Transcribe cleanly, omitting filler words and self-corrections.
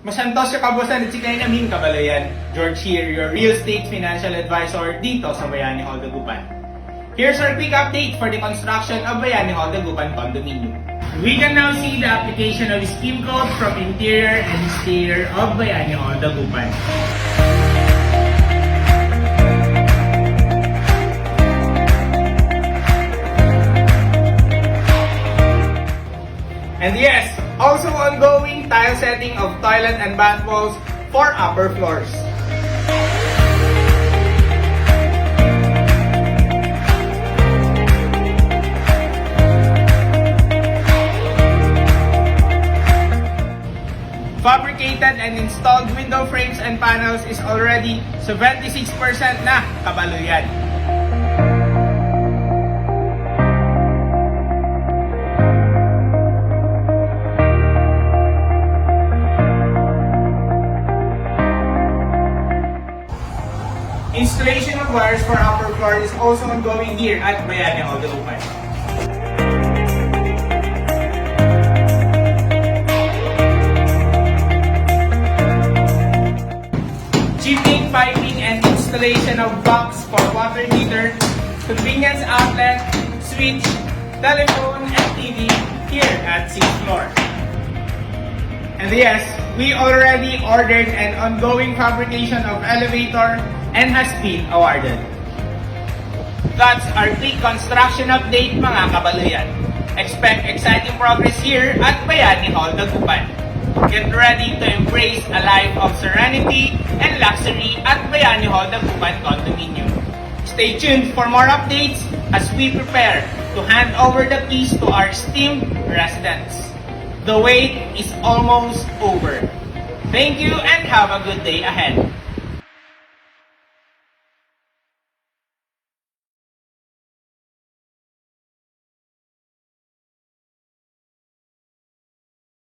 Masantos sa kabusan at sikay namin kabalayan. George here, your real estate financial advisor dito sa Bayani Hall Dagupan. Here's our quick update for the construction of Bayani Hall Dagupan Condominium. We can now see the application of scheme code from interior and exterior of Bayani Hall Dagupan. And yes, also ongoing tile setting of toilet and bath walls for upper floors. Fabricated and installed window frames and panels is already 76% na kabaluyan. Installation of wires for upper floor is also ongoing here at Bayani Hall Dagupan. Chipping, piping, and installation of box for water heater, convenience outlet, switch, telephone, and TV here at 6th floor. And yes, we already ordered an ongoing fabrication of elevator and has been awarded. That's our quick construction update mga kabaluyan. Expect exciting progress here at Bayani Hall Dagupan. Get ready to embrace a life of serenity and luxury at Bayani Hall Dagupan Condominium. Stay tuned for more updates as we prepare to hand over the keys to our esteemed residents. The wait is almost over. Thank you and have a good day ahead.